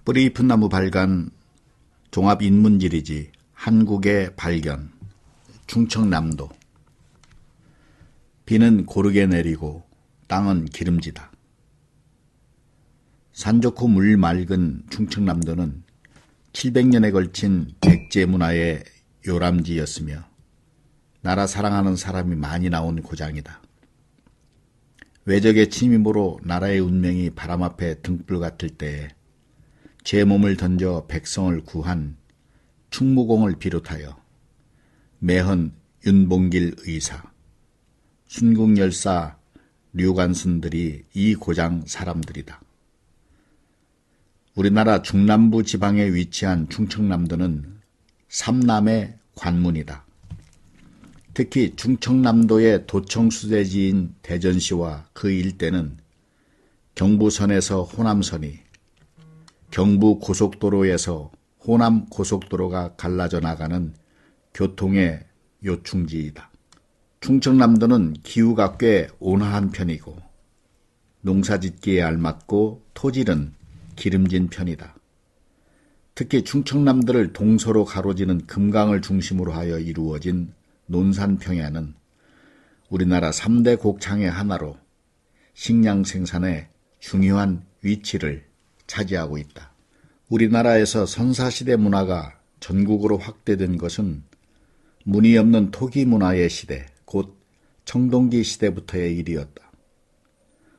뿌리 잎은 나무 발간 종합인문지리지 한국의 발견 충청남도. 비는 고르게 내리고 땅은 기름지다. 산 좋고 물 맑은 충청남도는 700년에 걸친 백제 문화의 요람지였으며 나라 사랑하는 사람이 많이 나온 고장이다. 외적의 침입으로 나라의 운명이 바람 앞에 등불 같을 때에 제 몸을 던져 백성을 구한 충무공을 비롯하여 매헌 윤봉길 의사, 순국열사 류관순들이 이 고장 사람들이다. 우리나라 중남부 지방에 위치한 충청남도는 삼남의 관문이다. 특히 충청남도의 도청수제지인 대전시와 그 일대는 경부선에서 호남선이, 경부고속도로에서 호남고속도로가 갈라져 나가는 교통의 요충지이다. 충청남도는 기후가 꽤 온화한 편이고 농사짓기에 알맞고 토질은 기름진 편이다. 특히 충청남도를 동서로 가로지는 금강을 중심으로 하여 이루어진 논산평야는 우리나라 3대 곡창의 하나로 식량 생산에 중요한 위치를 차지하고 있다. 우리나라에서 선사시대 문화가 전국으로 확대된 것은 문이 없는 토기 문화의 시대, 곧 청동기 시대부터의 일이었다.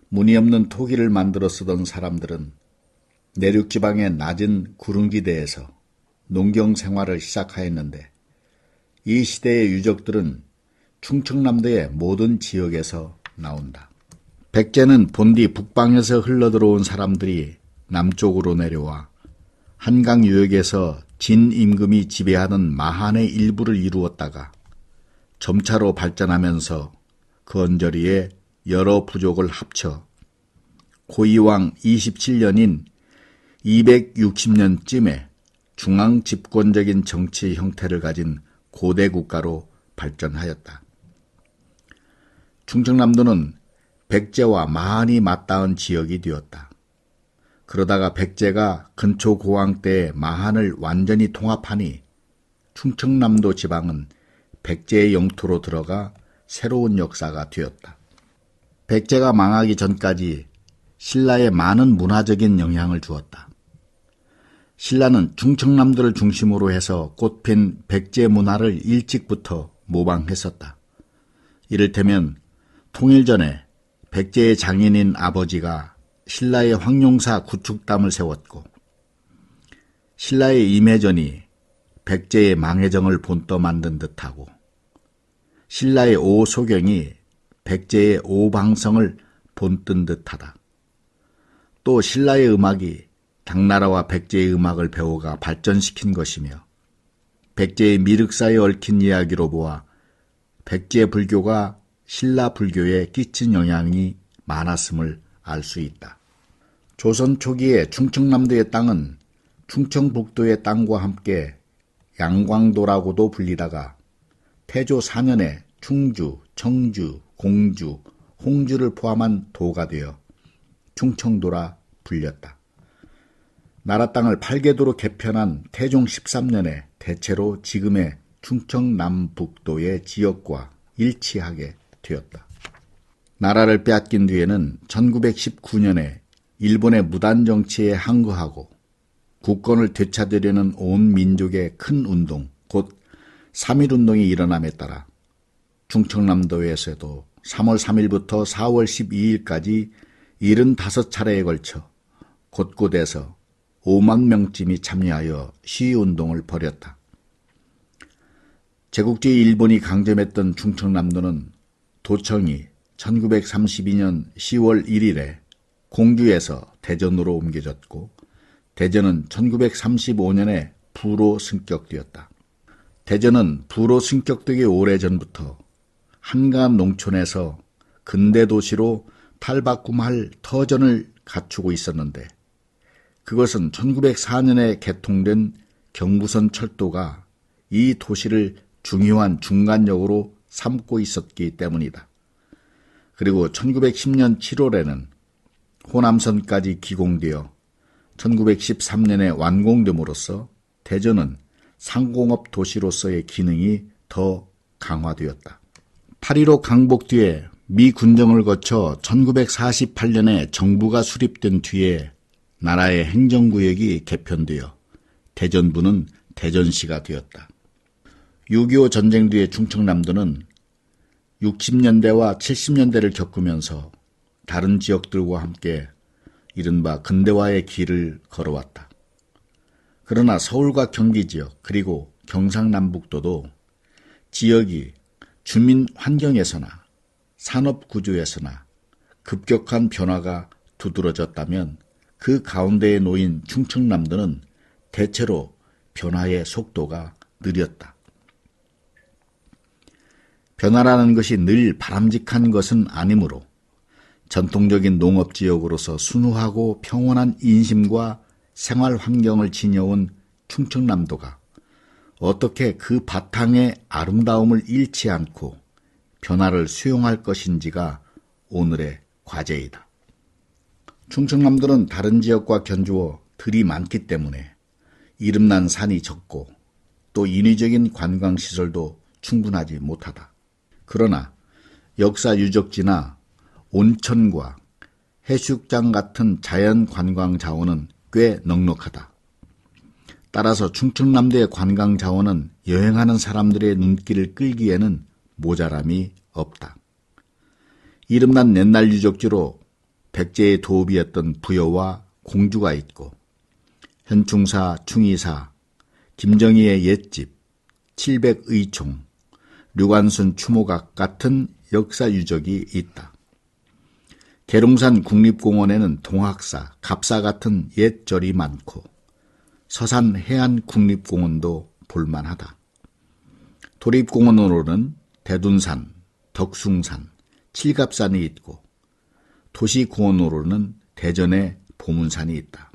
문이 없는 토기를 만들어 쓰던 사람들은 내륙지방의 낮은 구릉지대에서 농경 생활을 시작하였는데 이 시대의 유적들은 충청남도의 모든 지역에서 나온다. 백제는 본디 북방에서 흘러들어온 사람들이 남쪽으로 내려와 한강 유역에서 진임금이 지배하는 마한의 일부를 이루었다가 점차로 발전하면서 그 언저리에 여러 부족을 합쳐 고이왕 27년인 260년쯤에 중앙 집권적인 정치 형태를 가진 고대 국가로 발전하였다. 충청남도는 백제와 마한이 맞닿은 지역이 되었다. 그러다가 백제가 근초 고왕 때 마한을 완전히 통합하니 충청남도 지방은 백제의 영토로 들어가 새로운 역사가 되었다. 백제가 망하기 전까지 신라에 많은 문화적인 영향을 주었다. 신라는 충청남도를 중심으로 해서 꽃핀 백제 문화를 일찍부터 모방했었다. 이를테면 통일 전에 백제의 장인인 아버지가 신라의 황룡사 구축담을 세웠고 신라의 임해전이 백제의 망해정을 본떠 만든 듯하고 신라의 오소경이 백제의 오방성을 본뜬 듯하다. 또 신라의 음악이 당나라와 백제의 음악을 배워가 발전시킨 것이며 백제의 미륵사에 얽힌 이야기로 보아 백제 불교가 신라 불교에 끼친 영향이 많았음을 알 수 있다. 조선 초기에 충청남도의 땅은 충청북도의 땅과 함께 양광도라고도 불리다가 태조 4년에 충주, 청주, 공주, 홍주를 포함한 도가 되어 충청도라 불렸다. 나라 땅을 8궤도로 개편한 태종 13년에 대체로 지금의 충청남북도의 지역과 일치하게 되었다. 나라를 빼앗긴 뒤에는 1919년에 일본의 무단정치에 항거하고 국권을 되찾으려는 온 민족의 큰 운동, 곧 3.1운동이 일어남에 따라 충청남도에서도 3월 3일부터 4월 12일까지 75차례에 걸쳐 곳곳에서 5만 명쯤이 참여하여 시위운동을 벌였다. 제국주의 일본이 강점했던 충청남도는 도청이 1932년 10월 1일에 공주에서 대전으로 옮겨졌고 대전은 1935년에 부로 승격되었다. 대전은 부로 승격되기 오래전부터 한간 농촌에서 근대 도시로 탈바꿈할 터전을 갖추고 있었는데 그것은 1904년에 개통된 경부선 철도가 이 도시를 중요한 중간역으로 삼고 있었기 때문이다. 그리고 1910년 7월에는 호남선까지 기공되어 1913년에 완공됨으로써 대전은 상공업 도시로서의 기능이 더 강화되었다. 8.15 강복 뒤에 미 군정을 거쳐 1948년에 정부가 수립된 뒤에 나라의 행정구역이 개편되어 대전부는 대전시가 되었다. 6.25 전쟁 뒤에 충청남도는 60년대와 70년대를 겪으면서 다른 지역들과 함께 이른바 근대화의 길을 걸어왔다. 그러나 서울과 경기 지역 그리고 경상남북도도 지역이 주민 환경에서나 산업 구조에서나 급격한 변화가 두드러졌다면 그 가운데에 놓인 충청남도는 대체로 변화의 속도가 느렸다. 변화라는 것이 늘 바람직한 것은 아니므로 전통적인 농업지역으로서 순수하고 평온한 인심과 생활 환경을 지녀온 충청남도가 어떻게 그 바탕의 아름다움을 잃지 않고 변화를 수용할 것인지가 오늘의 과제이다. 충청남도는 다른 지역과 견주어 들이 많기 때문에 이름난 산이 적고 또 인위적인 관광시설도 충분하지 못하다. 그러나 역사 유적지나 온천과 해수욕장 같은 자연 관광 자원은 꽤 넉넉하다. 따라서 충청남도의 관광 자원은 여행하는 사람들의 눈길을 끌기에는 모자람이 없다. 이름난 옛날 유적지로 백제의 도읍이었던 부여와 공주가 있고 현충사, 충의사, 김정희의 옛집, 칠백의총, 류관순 추모각 같은 역사 유적이 있다. 계룡산 국립공원에는 동학사, 갑사 같은 옛 절이 많고 서산 해안국립공원도 볼만하다. 도립공원으로는 대둔산, 덕숭산, 칠갑산이 있고 도시공원으로는 대전의 보문산이 있다.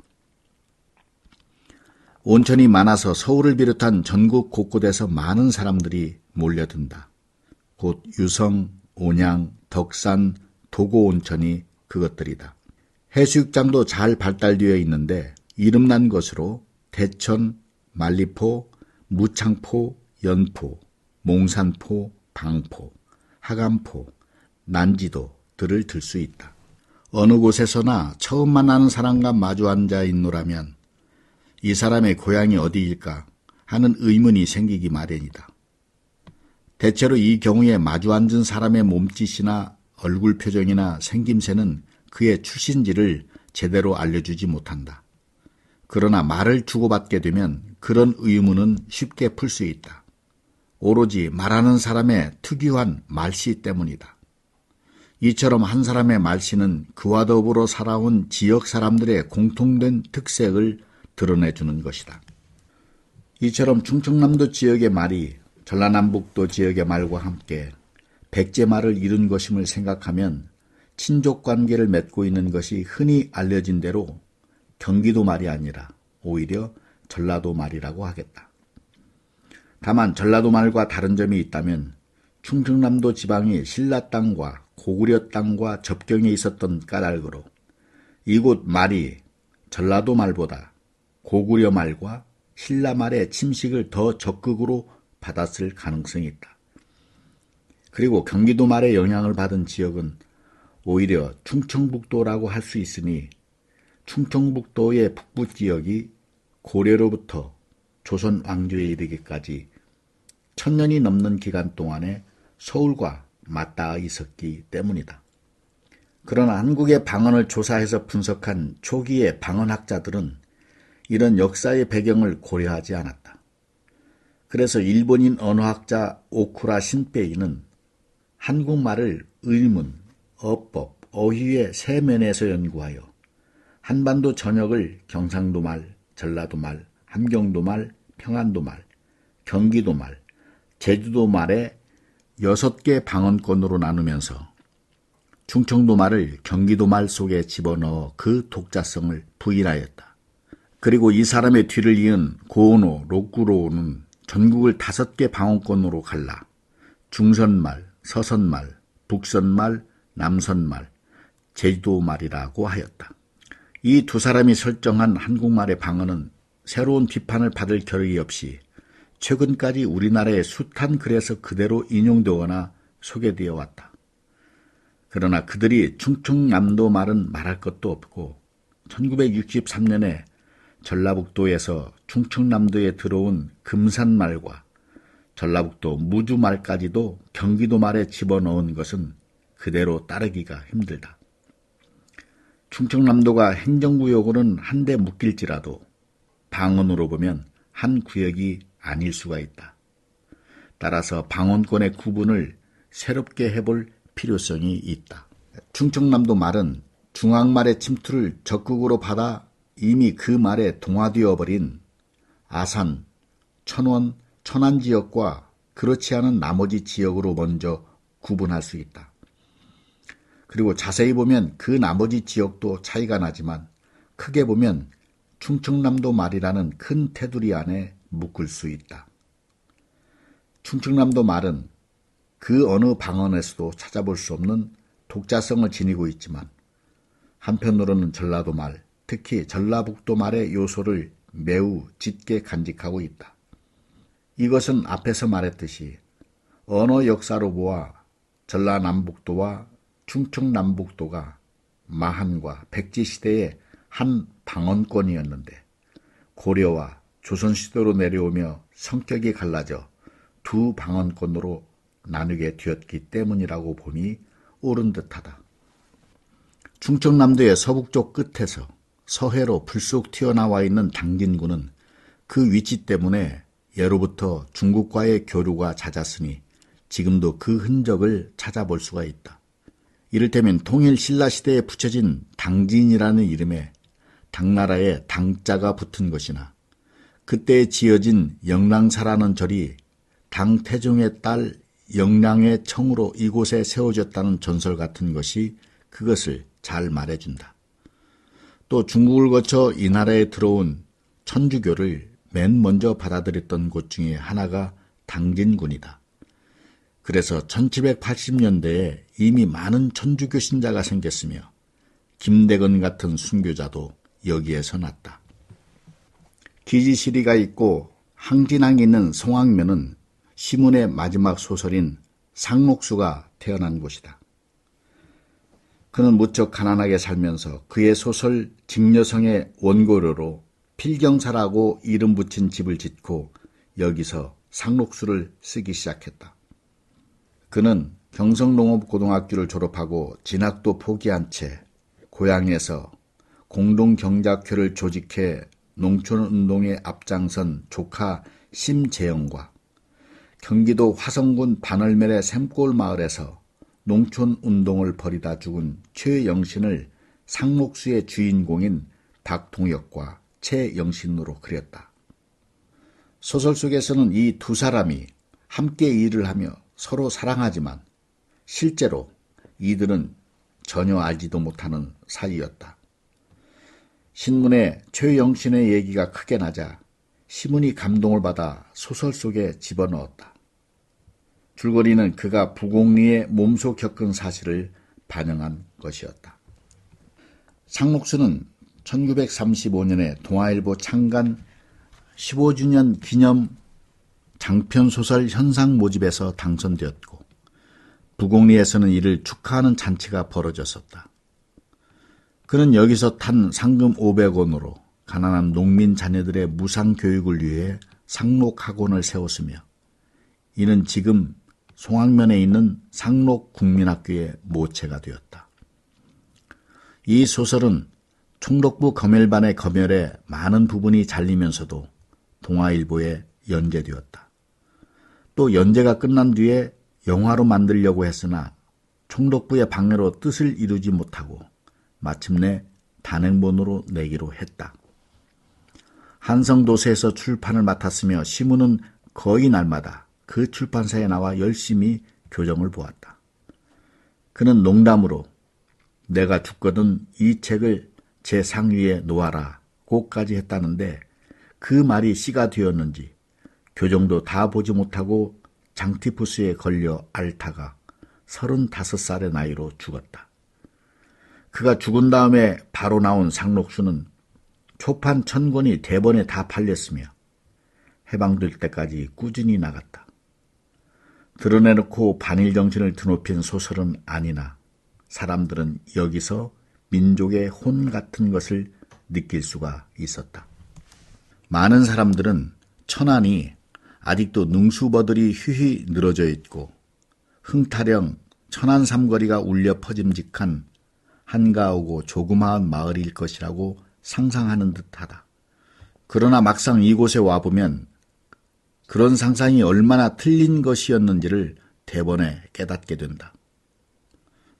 온천이 많아서 서울을 비롯한 전국 곳곳에서 많은 사람들이 몰려든다. 곧 유성, 온양, 덕산, 도고온천이 그것들이다. 해수욕장도 잘 발달되어 있는데 이름난 것으로 대천, 만리포, 무창포, 연포, 몽산포, 방포, 하간포, 난지도들을 들 수 있다. 어느 곳에서나 처음 만나는 사람과 마주 앉아 있노라면 이 사람의 고향이 어디일까 하는 의문이 생기기 마련이다. 대체로 이 경우에 마주 앉은 사람의 몸짓이나 얼굴 표정이나 생김새는 그의 출신지를 제대로 알려주지 못한다. 그러나 말을 주고받게 되면 그런 의문은 쉽게 풀 수 있다. 오로지 말하는 사람의 특유한 말씨 때문이다. 이처럼 한 사람의 말씨는 그와 더불어 살아온 지역 사람들의 공통된 특색을 드러내주는 것이다. 이처럼 충청남도 지역의 말이 전라남북도 지역의 말과 함께 백제말을 이룬 것임을 생각하면 친족관계를 맺고 있는 것이 흔히 알려진 대로 경기도 말이 아니라 오히려 전라도 말이라고 하겠다. 다만 전라도 말과 다른 점이 있다면 충청남도 지방이 신라 땅과 고구려 땅과 접경에 있었던 까닭으로 이곳 말이 전라도 말보다 고구려 말과 신라 말의 침식을 더 적극으로 받았을 가능성이 있다. 그리고 경기도 말의 영향을 받은 지역은 오히려 충청북도라고 할 수 있으니 충청북도의 북부 지역이 고려로부터 조선 왕조에 이르기까지 1000년이 넘는 기간 동안에 서울과 맞닿아 있었기 때문이다. 그러나 한국의 방언을 조사해서 분석한 초기의 방언학자들은 이런 역사의 배경을 고려하지 않았다. 그래서 일본인 언어학자 오쿠라 신페이는 한국말을 의문, 어법, 어휘의 세 면에서 연구하여 한반도 전역을 경상도말, 전라도말, 함경도말, 평안도말, 경기도말, 제주도말의 6개 방언권으로 나누면서 충청도말을 경기도말 속에 집어넣어 그 독자성을 부인하였다. 그리고 이 사람의 뒤를 이은 고은호, 록구로는 전국을 5개 방언권으로 갈라 중선말, 서선말, 북선말, 남선말, 제주도 말이라고 하였다. 이 두 사람이 설정한 한국말의 방언은 새로운 비판을 받을 겨를이 없이 최근까지 우리나라의 숱한 글에서 그대로 인용되거나 소개되어 왔다. 그러나 그들이 충청남도 말은 말할 것도 없고 1963년에 전라북도에서 충청남도에 들어온 금산말과 전라북도 무주말까지도 경기도 말에 집어넣은 것은 그대로 따르기가 힘들다. 충청남도가 행정구역으로는 한데 묶일지라도 방언으로 보면 한 구역이 아닐 수가 있다. 따라서 방언권의 구분을 새롭게 해볼 필요성이 있다. 충청남도 말은 중앙말의 침투를 적극으로 받아 이미 그 말에 동화되어 버린 아산, 천원, 천안 지역과 그렇지 않은 나머지 지역으로 먼저 구분할 수 있다. 그리고 자세히 보면 그 나머지 지역도 차이가 나지만 크게 보면 충청남도 말이라는 큰 테두리 안에 묶을 수 있다. 충청남도 말은 그 어느 방언에서도 찾아볼 수 없는 독자성을 지니고 있지만 한편으로는 전라도 말, 특히 전라북도 말의 요소를 매우 짙게 간직하고 있다. 이것은 앞에서 말했듯이 언어 역사로 보아 전라남북도와 충청남북도가 마한과 백제시대의 한 방언권이었는데 고려와 조선시대로 내려오며 성격이 갈라져 두 방언권으로 나누게 되었기 때문이라고 봄이 옳은 듯하다. 충청남도의 서북쪽 끝에서 서해로 불쑥 튀어나와 있는 당진군은 그 위치 때문에 예로부터 중국과의 교류가 잦았으니 지금도 그 흔적을 찾아볼 수가 있다. 이를테면 통일 신라시대에 붙여진 당진이라는 이름에 당나라의 당자가 붙은 것이나 그때 지어진 영랑사라는 절이 당태종의 딸 영랑의 청으로 이곳에 세워졌다는 전설 같은 것이 그것을 잘 말해준다. 또 중국을 거쳐 이 나라에 들어온 천주교를 맨 먼저 받아들였던 곳 중에 하나가 당진군이다. 그래서 1780년대에 이미 많은 천주교 신자가 생겼으며 김대건 같은 순교자도 여기에서 났다. 기지시리가 있고 항진항이 있는 송악면은 시문의 마지막 소설인 상록수가 태어난 곳이다. 그는 무척 가난하게 살면서 그의 소설 직녀성의 원고료로 필경사라고 이름 붙인 집을 짓고 여기서 상록수를 쓰기 시작했다. 그는 경성농업고등학교를 졸업하고 진학도 포기한 채 고향에서 공동경작회를 조직해 농촌운동에 앞장선 조카 심재영과 경기도 화성군 반월멜의 샘골 마을에서 농촌운동을 벌이다 죽은 최영신을 상록수의 주인공인 박동혁과 최영신으로 그렸다. 소설 속에서는 이 두 사람이 함께 일을 하며 서로 사랑하지만 실제로 이들은 전혀 알지도 못하는 사이였다. 신문에 최영신의 얘기가 크게 나자 시문이 감동을 받아 소설 속에 집어넣었다. 줄거리는 그가 부곡리에 몸소 겪은 사실을 반영한 것이었다. 상록수는 1935년에 동아일보 창간 15주년 기념 장편소설 현상 모집에서 당선되었고 부곡리에서는 이를 축하하는 잔치가 벌어졌었다. 그는 여기서 탄 상금 500원으로 가난한 농민 자녀들의 무상교육을 위해 상록학원을 세웠으며 이는 지금 송악면에 있는 상록국민학교의 모체가 되었다. 이 소설은 총독부 검열반의 검열에 많은 부분이 잘리면서도 동아일보에 연재되었다. 또 연재가 끝난 뒤에 영화로 만들려고 했으나 총독부의 방해로 뜻을 이루지 못하고 마침내 단행본으로 내기로 했다. 한성도서에서 출판을 맡았으며 시문은 거의 날마다 그 출판사에 나와 열심히 교정을 보았다. 그는 농담으로 내가 죽거든 이 책을 제 상위에 놓아라 고까지 했다는데 그 말이 씨가 되었는지 교정도 다 보지 못하고 장티푸스에 걸려 앓다가 35살의 나이로 죽었다. 그가 죽은 다음에 바로 나온 상록수는 초판 1000권이 대번에 다 팔렸으며 해방될 때까지 꾸준히 나갔다. 드러내놓고 반일 정신을 드높인 소설은 아니나 사람들은 여기서 민족의 혼 같은 것을 느낄 수가 있었다. 많은 사람들은 천안이 아직도 능수버들이 휘휘 늘어져 있고 흥타령 천안 삼거리가 울려 퍼짐직한 한가하고 조그마한 마을일 것이라고 상상하는 듯하다. 그러나 막상 이곳에 와보면 그런 상상이 얼마나 틀린 것이었는지를 대번에 깨닫게 된다.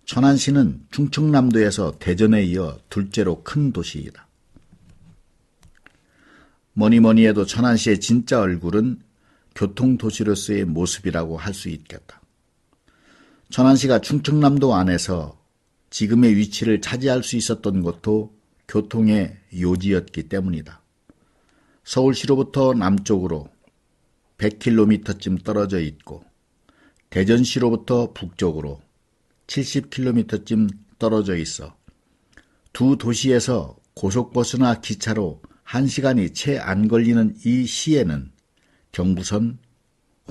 천안시는 충청남도에서 대전에 이어 둘째로 큰 도시이다. 뭐니 해도 천안시의 진짜 얼굴은 교통도시로서의 모습이라고 할 수 있겠다. 천안시가 충청남도 안에서 지금의 위치를 차지할 수 있었던 것도 교통의 요지였기 때문이다. 서울시로부터 남쪽으로 100km쯤 떨어져 있고 대전시로부터 북쪽으로 70km쯤 떨어져 있어 두 도시에서 고속버스나 기차로 1시간이 채 안 걸리는 이 시에는 경부선,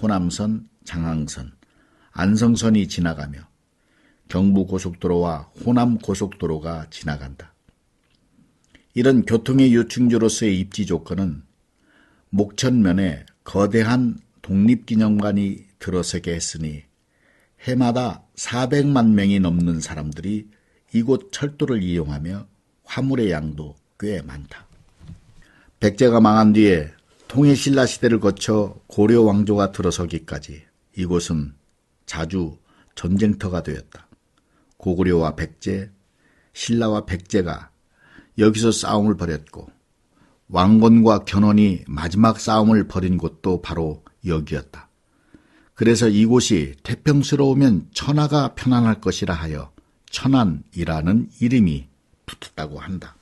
호남선, 장항선, 안성선이 지나가며 경부고속도로와 호남고속도로가 지나간다. 이런 교통의 요충지로서의 입지 조건은 목천면에 거대한 독립기념관이 들어서게 했으니 해마다 400만 명이 넘는 사람들이 이곳 철도를 이용하며 화물의 양도 꽤 많다. 백제가 망한 뒤에 통일신라 시대를 거쳐 고려 왕조가 들어서기까지 이곳은 자주 전쟁터가 되었다. 고구려와 백제, 신라와 백제가 여기서 싸움을 벌였고 왕건과 견훤이 마지막 싸움을 벌인 곳도 바로 여기였다. 그래서 이곳이 태평스러우면 천하가 편안할 것이라 하여 천안이라는 이름이 붙었다고 한다.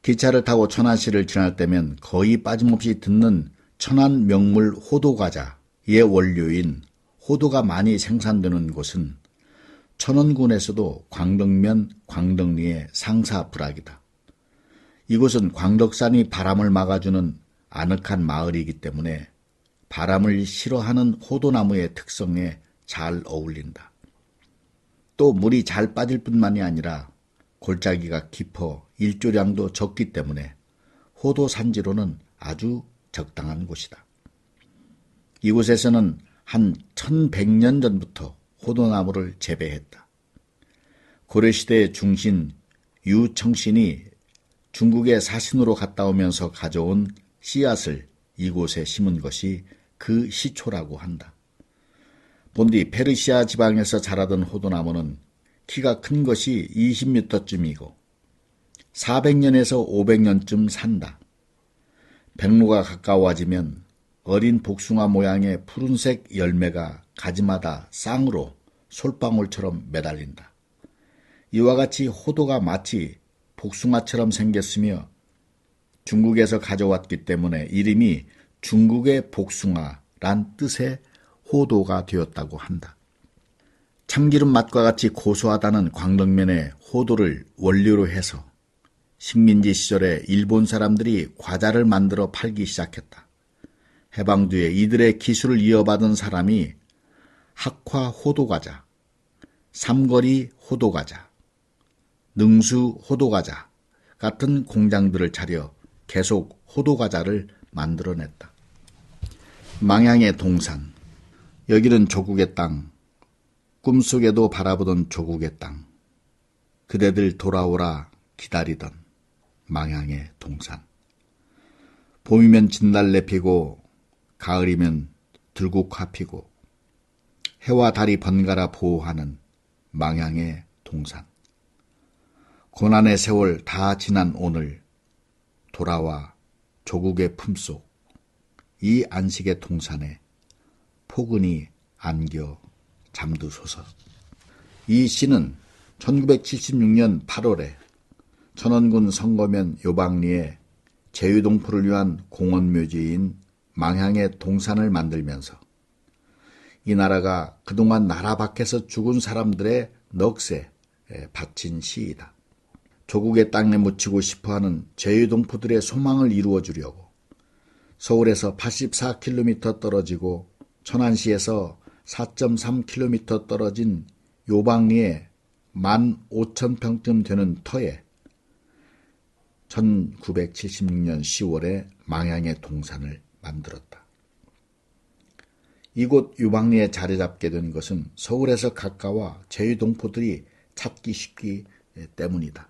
기차를 타고 천안시를 지날 때면 거의 빠짐없이 듣는 천안 명물 호도과자의 원료인 호도가 많이 생산되는 곳은 천원군에서도 광덕면 광덕리의 상사부락이다. 이곳은 광덕산이 바람을 막아주는 아늑한 마을이기 때문에 바람을 싫어하는 호도나무의 특성에 잘 어울린다. 또 물이 잘 빠질 뿐만이 아니라 골짜기가 깊어 일조량도 적기 때문에 호도 산지로는 아주 적당한 곳이다. 이곳에서는 한 1100년 전부터 호도나무를 재배했다. 고려시대의 중신 유청신이 중국의 사신으로 갔다 오면서 가져온 씨앗을 이곳에 심은 것이 그 시초라고 한다. 본디 페르시아 지방에서 자라던 호도나무는 키가 큰 것이 20m쯤이고 400년에서 500년쯤 산다. 백로가 가까워지면 어린 복숭아 모양의 푸른색 열매가 가지마다 쌍으로 솔방울처럼 매달린다. 이와 같이 호도가 마치 복숭아처럼 생겼으며 중국에서 가져왔기 때문에 이름이 중국의 복숭아란 뜻의 호도가 되었다고 한다. 참기름 맛과 같이 고소하다는 광덕면의 호도를 원료로 해서 식민지 시절에 일본 사람들이 과자를 만들어 팔기 시작했다. 해방 뒤에 이들의 기술을 이어받은 사람이 학화 호도과자, 삼거리 호도과자, 능수 호도과자 같은 공장들을 차려 계속 호도과자를 만들어냈다. 망향의 동산, 여기는 조국의 땅, 꿈속에도 바라보던 조국의 땅, 그대들 돌아오라 기다리던 망향의 동산. 봄이면 진달래 피고 가을이면 들국화 피고 해와 달이 번갈아 보호하는 망향의 동산. 고난의 세월 다 지난 오늘 돌아와 조국의 품속 이 안식의 동산에 포근히 안겨 잠두소서. 이 시는 1976년 8월에 천원군 성거면 요방리에 제유동포를 위한 공원묘지인 망향의 동산을 만들면서 이 나라가 그동안 나라 밖에서 죽은 사람들의 넋에 바친 시이다. 조국의 땅에 묻히고 싶어하는 제유동포들의 소망을 이루어주려고 서울에서 84km 떨어지고 천안시에서 4.3km 떨어진 요방리에 15,000평쯤 되는 터에 1976년 10월에 망향의 동산을 만들었다. 이곳 유방리에 자리 잡게 된 것은 서울에서 가까워 제유동포들이 찾기 쉽기 때문이다.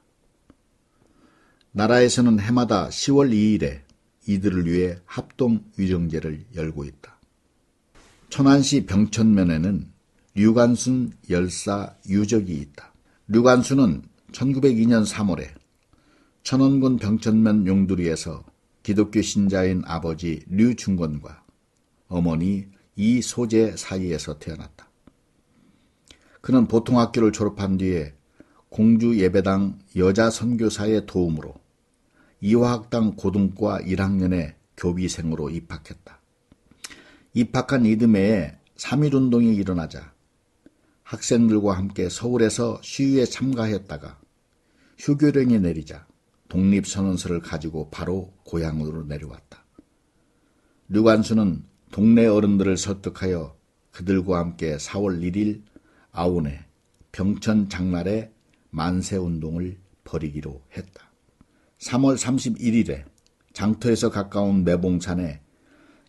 나라에서는 해마다 10월 2일에 이들을 위해 합동위령제를 열고 있다. 천안시 병천면에는 류관순 열사 유적이 있다. 류관순은 1902년 3월에 천원군 병천면 용두리에서 기독교 신자인 아버지 류중건과 어머니 이소재 사이에서 태어났다. 그는 보통학교를 졸업한 뒤에 공주 예배당 여자 선교사의 도움으로 이화학당 고등과 1학년에 교비생으로 입학했다. 입학한 이듬해에 3.1운동이 일어나자 학생들과 함께 서울에서 시위에 참가했다가 휴교령이 내리자 독립선언서를 가지고 바로 고향으로 내려왔다. 류관순은 동네 어른들을 설득하여 그들과 함께 4월 1일 아온에 병천 장날에 만세운동을 벌이기로 했다. 3월 31일에 장터에서 가까운 매봉산에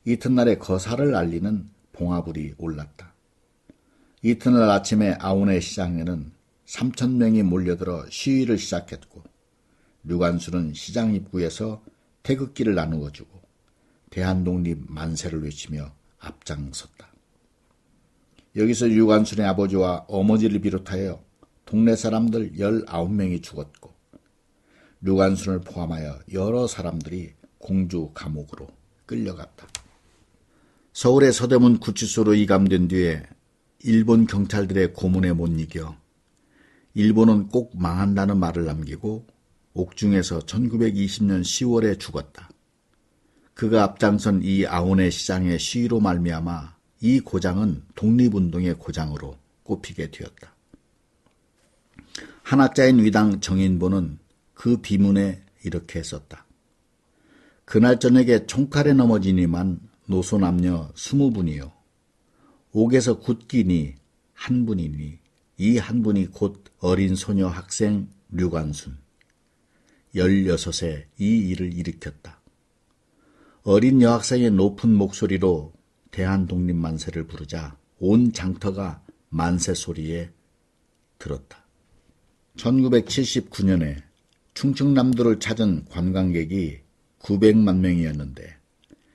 이튿날에 거사를 알리는 봉화불이 올랐다. 이튿날 아침에 아온의 시장에는 3,000명이 몰려들어 시위를 시작했고 류관순은 시장 입구에서 태극기를 나누어주고 대한독립 만세를 외치며 앞장섰다. 여기서 류관순의 아버지와 어머니를 비롯하여 동네 사람들 19명이 죽었고 류관순을 포함하여 여러 사람들이 공주 감옥으로 끌려갔다. 서울의 서대문 구치소로 이감된 뒤에 일본 경찰들의 고문에 못 이겨 일본은 꼭 망한다는 말을 남기고 옥중에서 1920년 10월에 죽었다. 그가 앞장선 이 아온의 시장의 시위로 말미암아 이 고장은 독립운동의 고장으로 꼽히게 되었다. 한학자인 위당 정인보는 그 비문에 이렇게 썼다. 그날 저녁에 총칼에 넘어지니만 노소 남녀 20분이요. 옥에서 굳기니 한 분이니 이 한 분이 곧 어린 소녀 학생 류관순. 16세 이 일을 일으켰다. 어린 여학생의 높은 목소리로 대한독립만세를 부르자 온 장터가 만세 소리에 들었다. 1979년에 충청남도를 찾은 관광객이 900만 명이었는데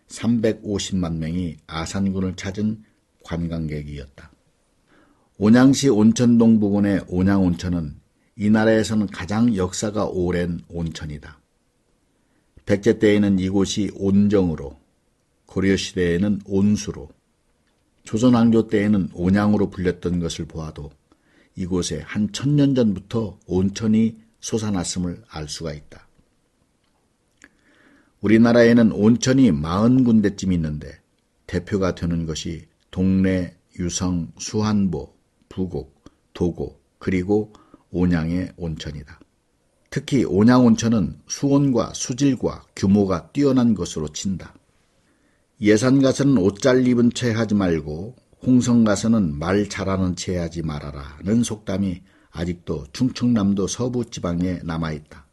350만 명이 아산군을 찾은 관광객이었다. 온양시 온천동 부근의 온양온천은 이 나라에서는 가장 역사가 오랜 온천이다. 백제 때에는 이곳이 온정으로, 고려시대에는 온수로, 조선왕조 때에는 온양으로 불렸던 것을 보아도 이곳에 한 1000년 전부터 온천이 솟아났음을 알 수가 있다. 우리나라에는 온천이 40군데쯤 있는데 대표가 되는 것이 동래, 유성, 수한보, 부곡, 도고, 그리고 온양의 온천이다. 특히 온양온천은 수온과 수질과 규모가 뛰어난 것으로 친다. 예산 가서는 옷 잘 입은 채 하지 말고 홍성 가서는 말 잘하는 채 하지 말아라는 속담이 아직도 충청남도 서부지방에 남아있다.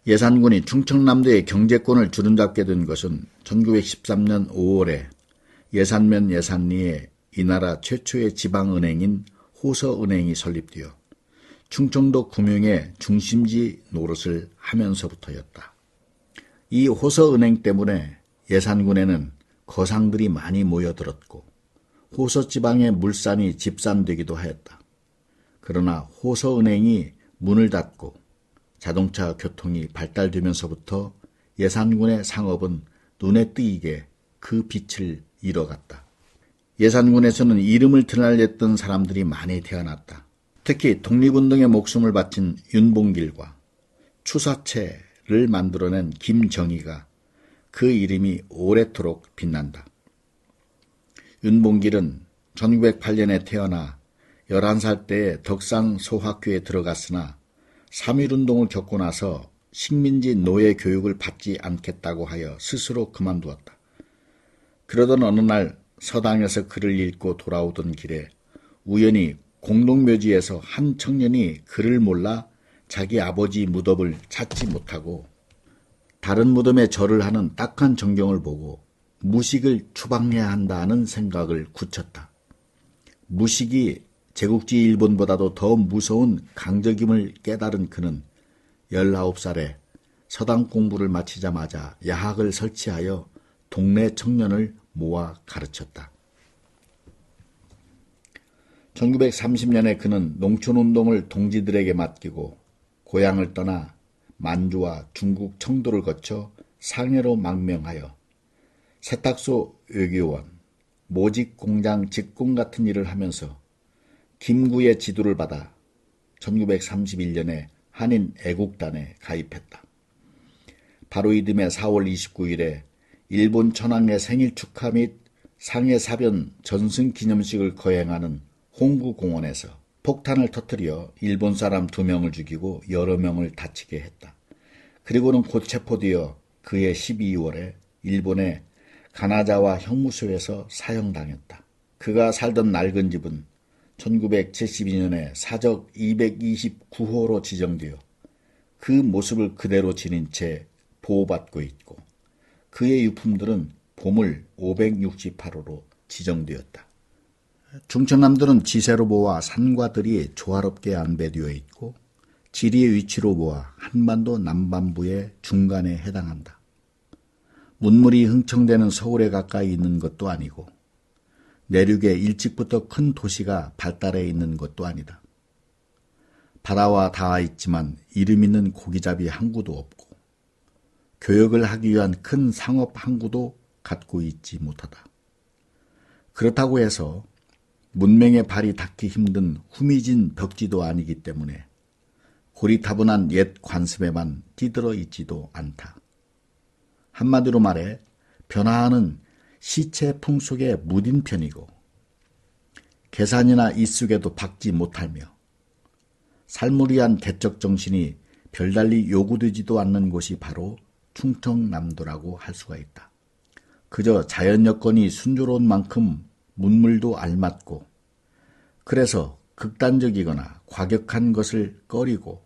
예산군이 충청남도의 경제권을 주름잡게 된 것은 1913년 5월에 예산면 예산리에 이 나라 최초의 지방은행인 호서은행이 설립되어 충청도 금융의 중심지 노릇을 하면서부터였다. 이 호서은행 때문에 예산군에는 거상들이 많이 모여들었고 호서지방의 물산이 집산되기도 하였다. 그러나 호서은행이 문을 닫고 자동차 교통이 발달되면서부터 예산군의 상업은 눈에 띄게 그 빛을 잃어갔다. 예산군에서는 이름을 드날렸던 사람들이 많이 태어났다. 특히 독립운동에 목숨을 바친 윤봉길과 추사체를 만들어낸 김정희가 그 이름이 오래도록 빛난다. 윤봉길은 1908년에 태어나 11살 때에 덕산 소학교에 들어갔으나 3.1운동을 겪고 나서 식민지 노예 교육을 받지 않겠다고 하여 스스로 그만두었다. 그러던 어느 날 서당에서 글을 읽고 돌아오던 길에 우연히 공동묘지에서 한 청년이 글을 몰라 자기 아버지 무덤을 찾지 못하고 다른 무덤에 절을 하는 딱한 전경을 보고 무식을 추방해야 한다는 생각을 굳혔다. 무식이 제국주의 일본보다도 더 무서운 강적임을 깨달은 그는 19살에 서당 공부를 마치자마자 야학을 설치하여 동네 청년을 모아 가르쳤다. 1930년에 그는 농촌운동을 동지들에게 맡기고 고향을 떠나 만주와 중국 청도를 거쳐 상해로 망명하여 세탁소 외교원, 모직공장 직공 같은 일을 하면서 김구의 지도를 받아 1931년에 한인 애국단에 가입했다. 바로 이듬해 4월 29일에 일본 천황의 생일 축하 및 상해 사변 전승 기념식을 거행하는 홍구공원에서 폭탄을 터뜨려 일본 사람 2명을 죽이고 여러 명을 다치게 했다. 그리고는 곧 체포되어 그해 12월에 일본의 가나자와 형무소에서 사형당했다. 그가 살던 낡은 집은 1972년에 사적 229호로 지정되어 그 모습을 그대로 지닌 채 보호받고 있고 그의 유품들은 보물 568호로 지정되었다. 중천남도는 지세로 보아 산과 들이 조화롭게 안배되어 있고 지리의 위치로 보아 한반도 남반부의 중간에 해당한다. 문물이 흥청대는 서울에 가까이 있는 것도 아니고 내륙에 일찍부터 큰 도시가 발달해 있는 것도 아니다. 바다와 닿아 있지만 이름 있는 고기잡이 항구도 없고 교역을 하기 위한 큰 상업 항구도 갖고 있지 못하다. 그렇다고 해서 문명의 발이 닿기 힘든 후미진 벽지도 아니기 때문에 고리타분한 옛 관습에만 찌들어 있지도 않다. 한마디로 말해 변화하는 시체 풍속에 무딘 편이고 계산이나 이쑤에도 박지 못하며 삶을 위한 대적 정신이 별달리 요구되지도 않는 곳이 바로 충청남도라고 할 수가 있다. 그저 자연 여건이 순조로운 만큼 문물도 알맞고 그래서 극단적이거나 과격한 것을 꺼리고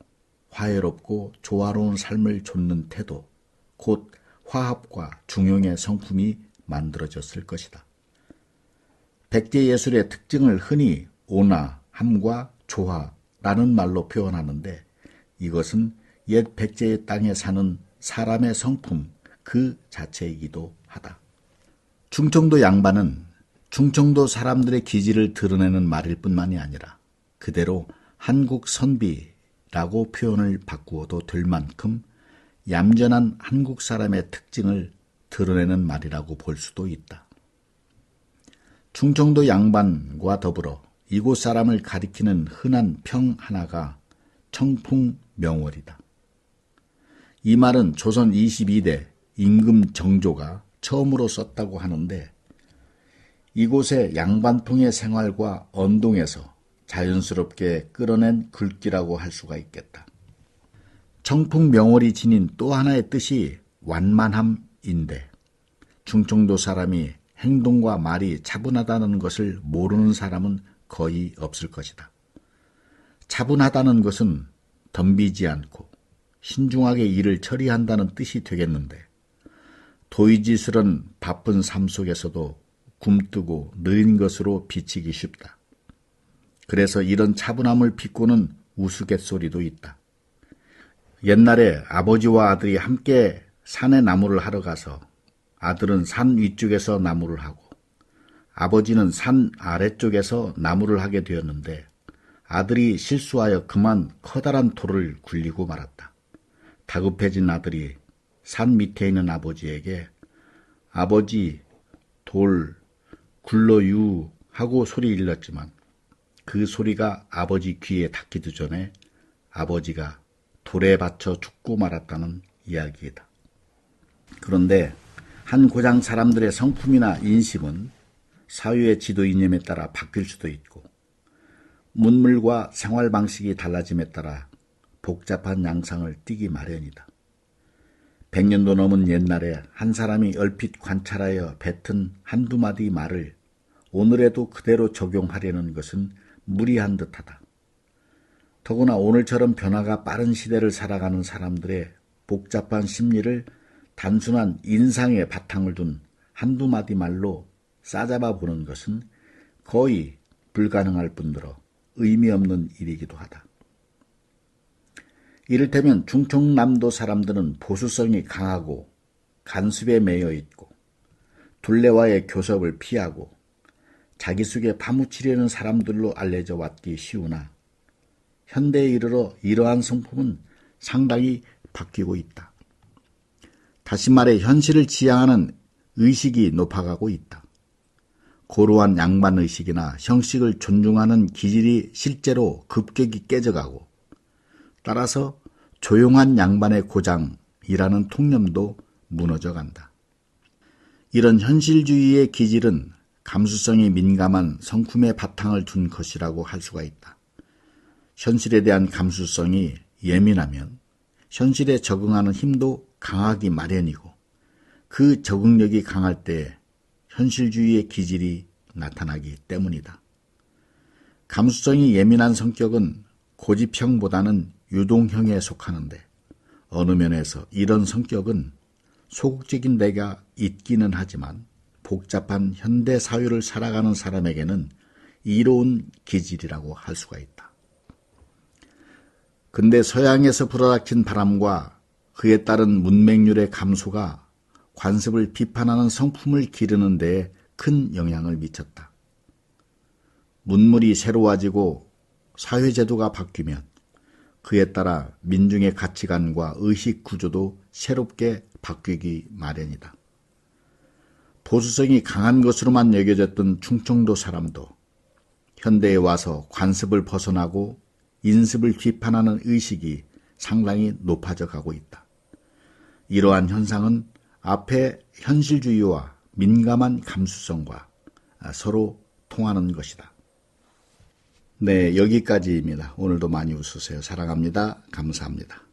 화해롭고 조화로운 삶을 좇는 태도, 곧 화합과 중용의 성품이 만들어졌을 것이다. 백제예술의 특징을 흔히 온화, 함과 조화라는 말로 표현하는데 이것은 옛 백제의 땅에 사는 사람의 성품 그 자체이기도 하다. 충청도 양반은 충청도 사람들의 기질을 드러내는 말일 뿐만이 아니라 그대로 한국 선비라고 표현을 바꾸어도 될 만큼 얌전한 한국 사람의 특징을 드러내는 말이라고 볼 수도 있다. 충청도 양반과 더불어 이곳 사람을 가리키는 흔한 평 하나가 청풍명월이다. 이 말은 조선 22대 임금 정조가 처음으로 썼다고 하는데 이곳의 양반풍의 생활과 언동에서 자연스럽게 끌어낸 글귀라고 할 수가 있겠다. 청풍명월이 지닌 또 하나의 뜻이 완만함인데 충청도 사람이 행동과 말이 차분하다는 것을 모르는 사람은 거의 없을 것이다. 차분하다는 것은 덤비지 않고 신중하게 일을 처리한다는 뜻이 되겠는데 도의지스런 바쁜 삶 속에서도 굼뜨고 느린 것으로 비치기 쉽다. 그래서 이런 차분함을 비꼬는 우스갯소리도 있다. 옛날에 아버지와 아들이 함께 산에 나무를 하러 가서 아들은 산 위쪽에서 나무를 하고 아버지는 산 아래쪽에서 나무를 하게 되었는데 아들이 실수하여 그만 커다란 돌을 굴리고 말았다. 다급해진 아들이 산 밑에 있는 아버지에게 아버지 돌 굴러유 하고 소리 일렀지만 그 소리가 아버지 귀에 닿기도 전에 아버지가 돌에 받쳐 죽고 말았다는 이야기이다. 그런데 한 고장 사람들의 성품이나 인심은 사회의 지도 이념에 따라 바뀔 수도 있고 문물과 생활 방식이 달라짐에 따라 복잡한 양상을 띠기 마련이다. 100년도 넘은 옛날에 한 사람이 얼핏 관찰하여 뱉은 한두 마디 말을 오늘에도 그대로 적용하려는 것은 무리한 듯하다. 더구나 오늘처럼 변화가 빠른 시대를 살아가는 사람들의 복잡한 심리를 단순한 인상에 바탕을 둔 한두 마디 말로 싸잡아 보는 것은 거의 불가능할 뿐더러 의미 없는 일이기도 하다. 이를테면 충청남도 사람들은 보수성이 강하고 간습에 매여 있고 둘레와의 교섭을 피하고 자기 속에 파묻히려는 사람들로 알려져 왔기 쉬우나 현대에 이르러 이러한 성품은 상당히 바뀌고 있다. 다시 말해 현실을 지향하는 의식이 높아가고 있다. 고루한 양반의식이나 형식을 존중하는 기질이 실제로 급격히 깨져가고 따라서 조용한 양반의 고장이라는 통념도 무너져간다. 이런 현실주의의 기질은 감수성이 민감한 성품의 바탕을 둔 것이라고 할 수가 있다. 현실에 대한 감수성이 예민하면 현실에 적응하는 힘도 강하기 마련이고 그 적응력이 강할 때 현실주의의 기질이 나타나기 때문이다. 감수성이 예민한 성격은 고집형보다는 유동형에 속하는데 어느 면에서 이런 성격은 소극적인 데가 있기는 하지만 복잡한 현대 사회를 살아가는 사람에게는 이로운 기질이라고 할 수가 있다. 근데 서양에서 불어닥친 바람과 그에 따른 문맹률의 감소가 관습을 비판하는 성품을 기르는 데에 큰 영향을 미쳤다. 문물이 새로워지고 사회제도가 바뀌면 그에 따라 민중의 가치관과 의식 구조도 새롭게 바뀌기 마련이다. 보수성이 강한 것으로만 여겨졌던 충청도 사람도 현대에 와서 관습을 벗어나고 인습을 비판하는 의식이 상당히 높아져 가고 있다. 이러한 현상은 앞에 현실주의와 민감한 감수성과 서로 통하는 것이다. 네, 여기까지입니다. 오늘도 많이 웃으세요. 사랑합니다. 감사합니다.